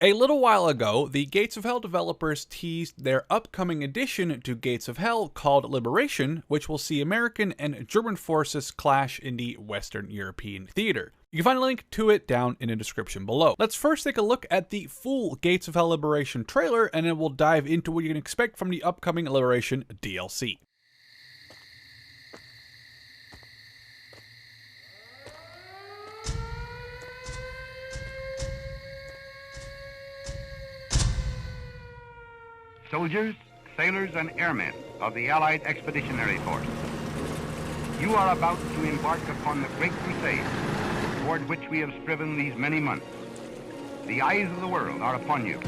A little while ago, the Gates of Hell developers teased their upcoming addition to Gates of Hell called Liberation, which will see American and German forces clash in the Western European theater. You can find a link to it down in the description below. Let's first take a look at the full Gates of Hell Liberation trailer, and then we'll dive into what you can expect from the upcoming Liberation DLC. Soldiers, sailors, and airmen of the Allied Expeditionary Force, you are about to embark upon the great crusade toward which we have striven these many months. The eyes of the world are upon you.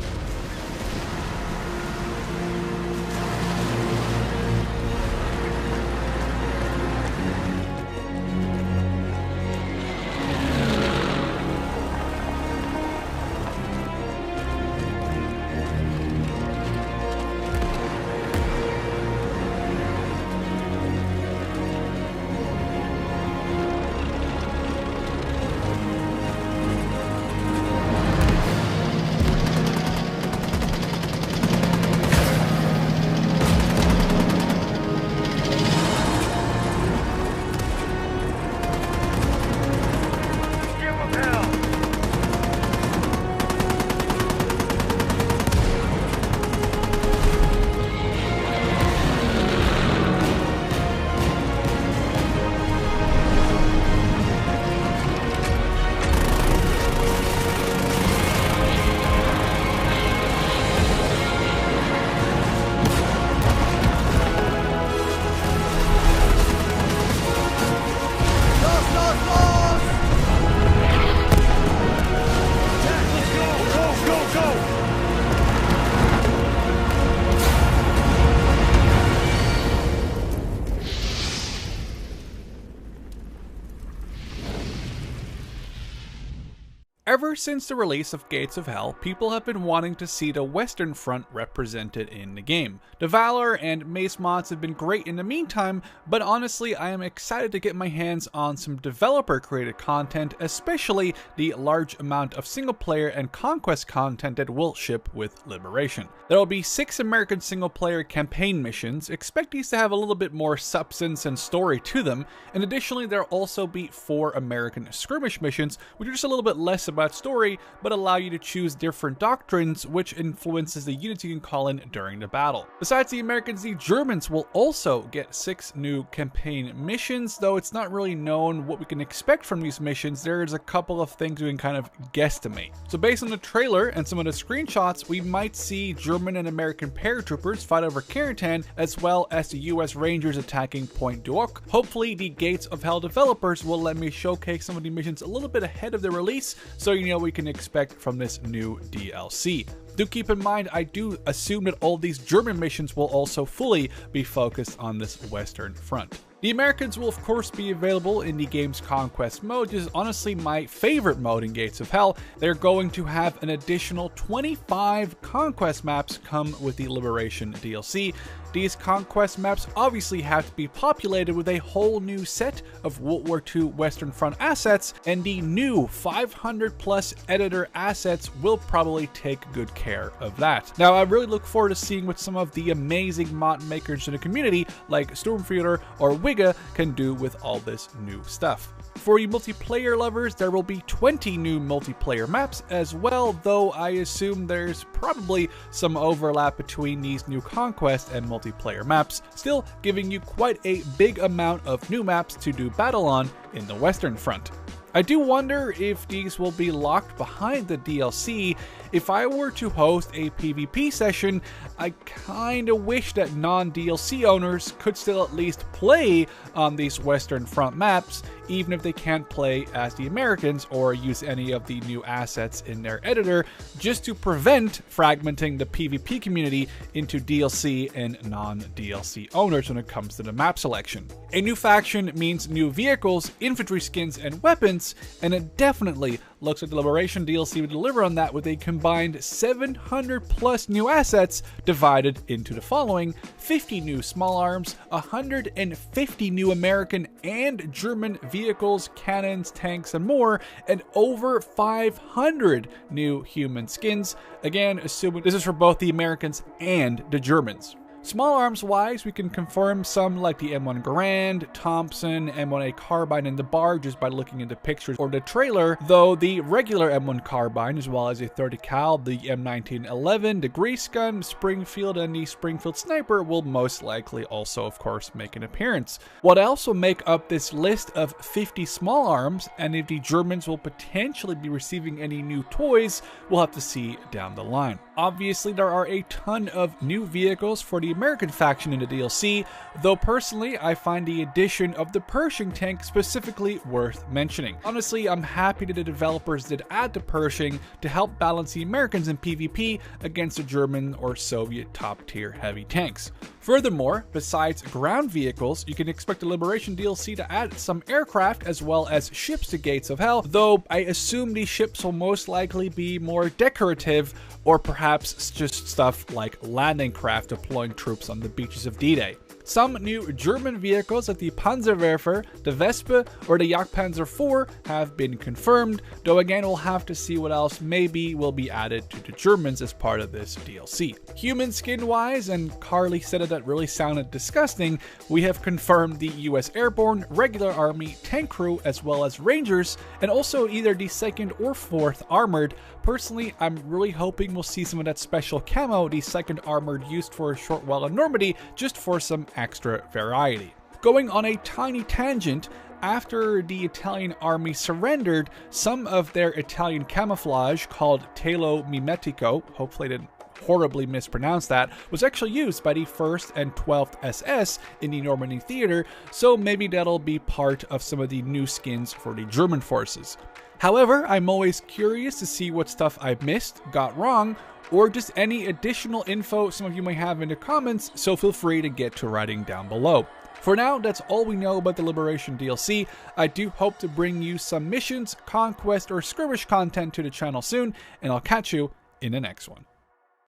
Ever since the release of Gates of Hell, people have been wanting to see the Western Front represented in the game. The Valor and Mace mods have been great in the meantime, but honestly I am excited to get my hands on some developer created content, especially the large amount of single player and conquest content that will ship with Liberation. There will be 6 American single player campaign missions. Expect these to have a little bit more substance and story to them, and additionally there will also be 4 American skirmish missions, which are just a little bit less about story, but allow you to choose different doctrines, which influences the units you can call in during the battle. Besides the Americans, the Germans will also get 6 new campaign missions, though it's not really known what we can expect from these missions. There's a couple of things we can kind of guesstimate. So based on the trailer and some of the screenshots, we might see German and American paratroopers fight over Karitan, as well as the US Rangers attacking Point Duoc. Hopefully the Gates of Hell developers will let me showcase some of the missions a little bit ahead of the release, so you know what we can expect from this new DLC. Do keep in mind, I do assume that all these German missions will also fully be focused on this Western Front. The Americans will of course be available in the game's Conquest mode, which is honestly my favorite mode in Gates of Hell. They're going to have an additional 25 Conquest maps come with the Liberation DLC. These Conquest maps obviously have to be populated with a whole new set of World War II Western Front assets, and the new 500 plus editor assets will probably take good care of that. Now I really look forward to seeing what some of the amazing mod makers in the community like Stormfielder or Wiga can do with all this new stuff. For you multiplayer lovers, there will be 20 new multiplayer maps as well, though I assume there's probably some overlap between these new Conquest and multiplayer maps, still giving you quite a big amount of new maps to do battle on in the Western Front. I do wonder if these will be locked behind the DLC. If I were to host a PvP session, I kinda wish that non-DLC owners could still at least play on these Western Front maps, even if they can't play as the Americans or use any of the new assets in their editor, just to prevent fragmenting the PvP community into DLC and non-DLC owners when it comes to the map selection. A new faction means new vehicles, infantry skins, and weapons, and it definitely looks like the Liberation DLC will deliver on that with a combined 700 plus new assets divided into the following: 50 new small arms, 150 new American and German vehicles, cannons, tanks, and more, and over 500 new human skins, again assuming this is for both the Americans and the Germans. Small arms wise, we can confirm some like the M1 Garand, Thompson, M1A carbine, and the bar just by looking at the pictures or the trailer, though the regular M1 carbine, as well as a 30 cal, the M1911, the Grease gun, Springfield, and the Springfield sniper will most likely also, of course, make an appearance. What else will make up this list of 50 small arms, and if the Germans will potentially be receiving any new toys, we'll have to see down the line. Obviously, there are a ton of new vehicles for the American faction in the DLC, though personally, I find the addition of the Pershing tank specifically worth mentioning. Honestly, I'm happy that the developers did add the Pershing to help balance the Americans in PvP against the German or Soviet top-tier heavy tanks. Furthermore, besides ground vehicles, you can expect the Liberation DLC to add some aircraft as well as ships to Gates of Hell, though I assume these ships will most likely be more decorative or perhaps just stuff like landing craft deploying troops on the beaches of D-Day. Some new German vehicles like the Panzerwerfer, the Wespe, or the Jagdpanzer IV have been confirmed, though again we'll have to see what else maybe will be added to the Germans as part of this DLC. Human skin wise, and Carly said it that really sounded disgusting, we have confirmed the US Airborne, Regular Army, Tank Crew, as well as Rangers, and also either the 2nd or 4th Armored. Personally, I'm really hoping we'll see some of that special camo the 2nd Armored used for a short while in Normandy, just for some extra variety. Going on a tiny tangent, after the Italian army surrendered, some of their Italian camouflage called Telo Mimetico, hopefully I didn't horribly mispronounce that, was actually used by the 1st and 12th SS in the Normandy theater, so maybe that'll be part of some of the new skins for the German forces. However, I'm always curious to see what stuff I've missed, got wrong, or just any additional info some of you may have in the comments, so feel free to get to writing down below. For now, that's all we know about the Liberation DLC. I do hope to bring you some missions, conquest, or skirmish content to the channel soon, and I'll catch you in the next one.